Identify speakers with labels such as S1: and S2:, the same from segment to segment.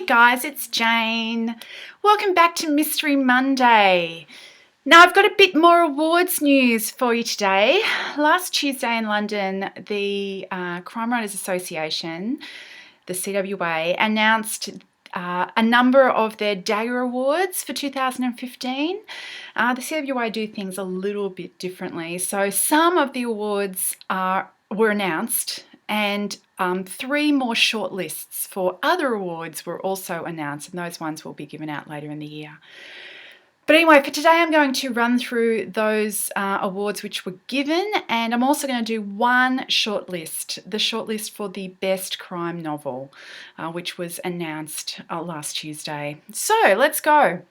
S1: guys, it's Jane. Welcome back to Mystery Monday. Now I've got a bit more awards news for you today. Last Tuesday in London, the Crime Writers Association, the CWA, announced a number of their Dagger Awards for 2015. The CWA do things a little bit differently. So some of the awards were announced, and 3 more shortlists for other awards were also announced, and those ones will be given out later in the year. But anyway, for today I'm going to run through those awards which were given, and I'm also going to do one shortlist, the shortlist for the Best Crime Novel, which was announced last Tuesday. So let's go.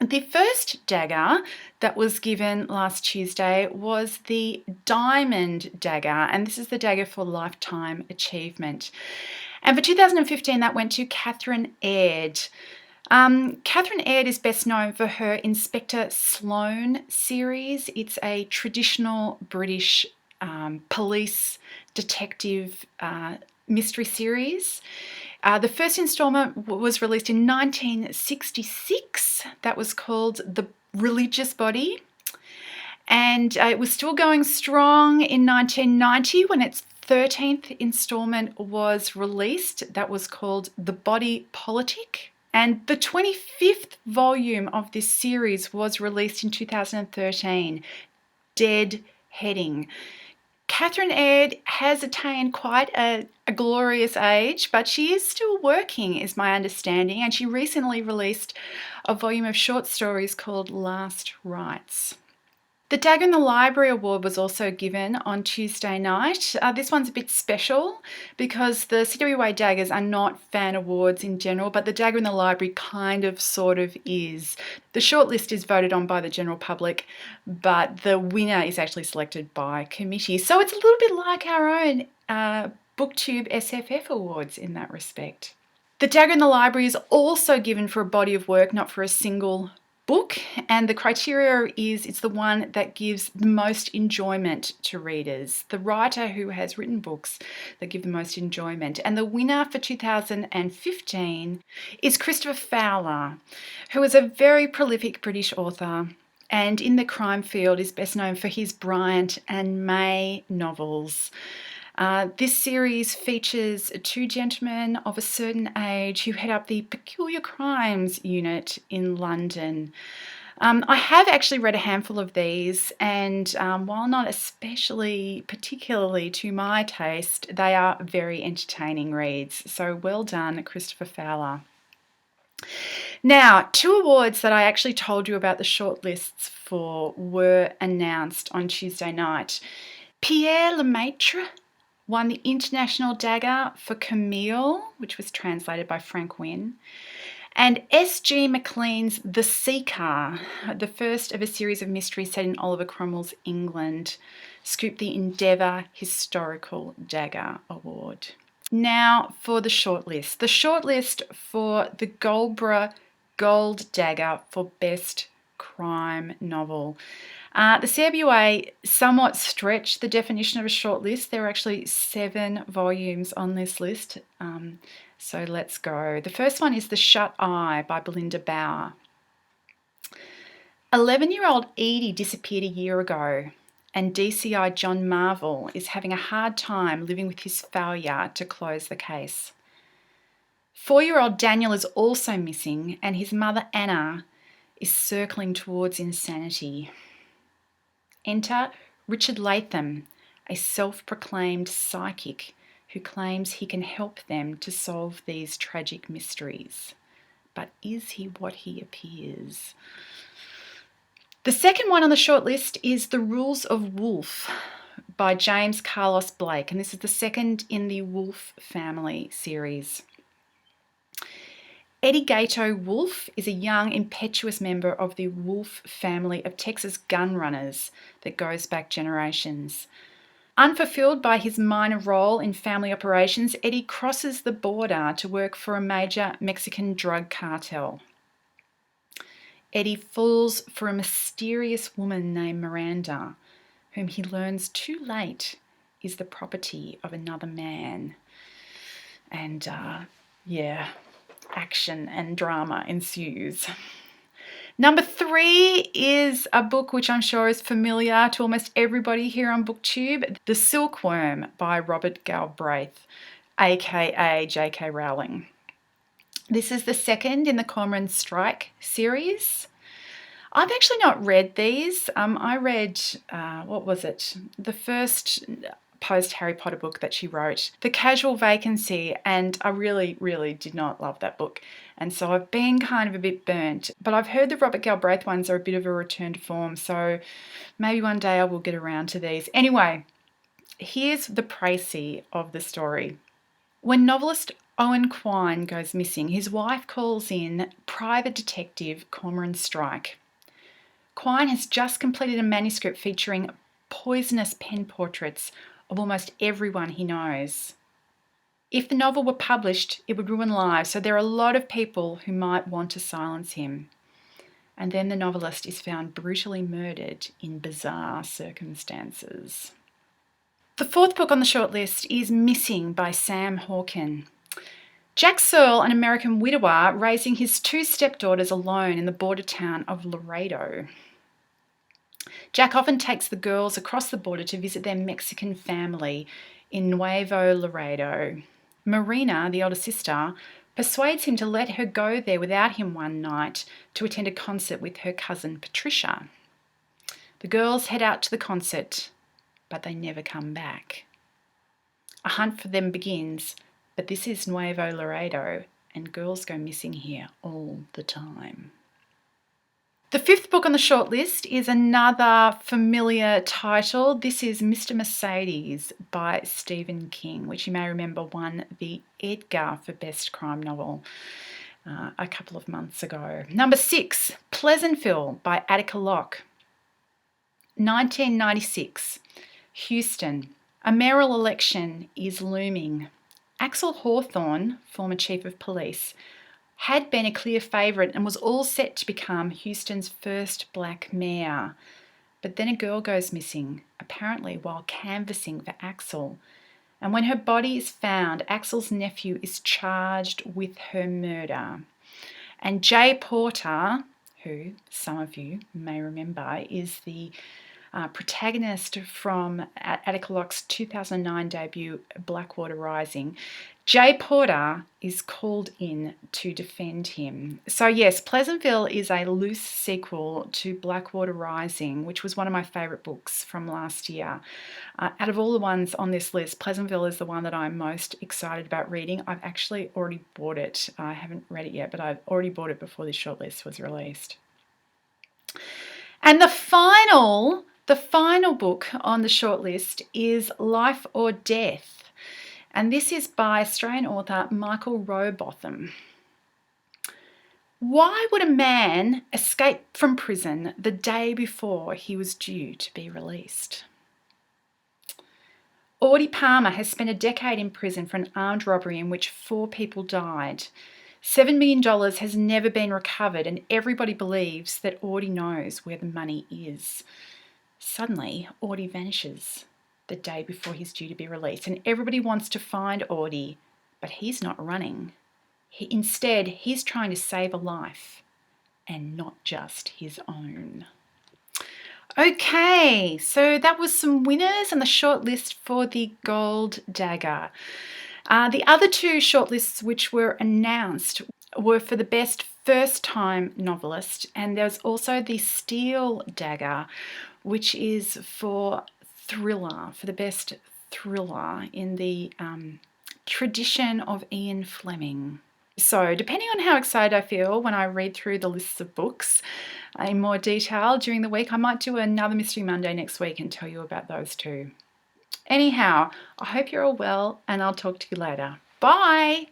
S1: The first dagger that was given last Tuesday was the Diamond Dagger, and this is the dagger for Lifetime Achievement. And for 2015, that went to Catherine Aird. Catherine Aird is best known for her Inspector Sloane series. It's a traditional British police detective mystery series. The first instalment was released in 1966. That was called The Religious Body. And it was still going strong in 1990 when its 13th instalment was released. That was called The Body Politic. And the 25th volume of this series was released in 2013, Dead Heading. Catherine Aird has attained quite a glorious age, but she is still working, is my understanding, and she recently released a volume of short stories called Last Rites. The Dagger in the Library Award was also given on Tuesday night. This one's a bit special because the CWA Daggers are not fan awards in general, but the Dagger in the Library kind of sort of is. The shortlist is voted on by the general public, but the winner is actually selected by committee. So it's a little bit like our own BookTube SFF awards in that respect. The Dagger in the Library is also given for a body of work, not for a single book, and the criteria is it's the one that gives the most enjoyment to readers, the writer who has written books that give the most enjoyment. And the winner for 2015 is Christopher Fowler, who is a very prolific British author and in the crime field is best known for his Bryant and May novels. This series features 2 gentlemen of a certain age who head up the Peculiar Crimes Unit in London. I have actually read a handful of these, and while not particularly to my taste, they are very entertaining reads. So well done, Christopher Fowler. Now, 2 awards that I actually told you about the shortlists for were announced on Tuesday night. Pierre Lemaitre won the International Dagger for Camille, which was translated by Frank Wynne. And S.G. MacLean's The Seeker, the first of a series of mysteries set in Oliver Cromwell's England, scooped the Endeavour Historical Dagger Award. Now for the shortlist. The shortlist for the Goldsboro Gold Dagger for Best Crime Novel. The CWA somewhat stretched the definition of a shortlist. There are actually 7 volumes on this list, so let's go. The first one is The Shut Eye by Belinda Bauer. 11-year-old Edie disappeared a year ago, and DCI John Marvel is having a hard time living with his failure to close the case. 4-year-old Daniel is also missing, and his mother Anna is circling towards insanity. Enter Richard Latham, a self-proclaimed psychic who claims he can help them to solve these tragic mysteries. But is he what he appears? The second one on the shortlist is The Rules of Wolf by James Carlos Blake, and this is the second in the Wolf family series. Eddie Gato Wolf is a young, impetuous member of the Wolf family of Texas gun runners that goes back generations. Unfulfilled by his minor role in family operations, Eddie crosses the border to work for a major Mexican drug cartel. Eddie falls for a mysterious woman named Miranda, whom he learns too late is the property of another man. And action and drama ensues. Number 3 is a book which I'm sure is familiar to almost everybody here on BookTube, The Silkworm by Robert Galbraith, aka J.K. Rowling. This is the second in the Cormoran Strike series. I've actually not read these. I read, the first post-Harry Potter book that she wrote, The Casual Vacancy, and I really, really did not love that book. And so I've been kind of a bit burnt. But I've heard the Robert Galbraith ones are a bit of a return to form, so maybe one day I will get around to these. Anyway, here's the précis of the story. When novelist Owen Quine goes missing, his wife calls in private detective Cormoran Strike. Quine has just completed a manuscript featuring poisonous pen portraits of almost everyone he knows. If the novel were published, it would ruin lives, so there are a lot of people who might want to silence him. And then the novelist is found brutally murdered in bizarre circumstances. The fourth book on the shortlist is Missing by Sam Hawken. Jack Searle, an American widower, raising his 2 stepdaughters alone in the border town of Laredo. Jack often takes the girls across the border to visit their Mexican family in Nuevo Laredo. Marina, the older sister, persuades him to let her go there without him one night to attend a concert with her cousin Patricia. The girls head out to the concert, but they never come back. A hunt for them begins, but this is Nuevo Laredo, and girls go missing here all the time. The fifth book on the shortlist is another familiar title. This is Mr. Mercedes by Stephen King, which you may remember won the Edgar for Best Crime Novel a couple of months ago. Number 6, Pleasantville by Attica Locke. 1996, Houston. A mayoral election is looming. Axel Hawthorne, former chief of police, had been a clear favourite and was all set to become Houston's first black mayor. But then a girl goes missing, apparently while canvassing for Axel. And when her body is found, Axel's nephew is charged with her murder. And Jay Porter, who some of you may remember, is the protagonist from Attica Locke's 2009 debut, Blackwater Rising. Jay Porter is called in to defend him. So yes, Pleasantville is a loose sequel to Blackwater Rising, which was one of my favourite books from last year. Out of all the ones on this list, Pleasantville is the one that I'm most excited about reading. I've actually already bought it. I haven't read it yet, but I've already bought it before this shortlist was released. And the final book on the shortlist is Life or Death. And this is by Australian author Michael Rowbotham. Why would a man escape from prison the day before he was due to be released? Audie Palmer has spent a decade in prison for an armed robbery in which 4 people died. $7 million has never been recovered, and everybody believes that Audie knows where the money is. Suddenly, Audie vanishes the day before he's due to be released, and everybody wants to find Audie, but he's not running. Instead, he's trying to save a life, and not just his own. Okay, so that was some winners on the shortlist for the Gold Dagger. The other 2 shortlists which were announced were for the best first-time novelist, and there's also the Steel Dagger, which is for thriller, for the best thriller in the tradition of Ian Fleming. So depending on how excited I feel when I read through the lists of books in more detail during the week, I might do another Mystery Monday next week and tell you about those too. Anyhow, I hope you're all well, and I'll talk to you later. Bye!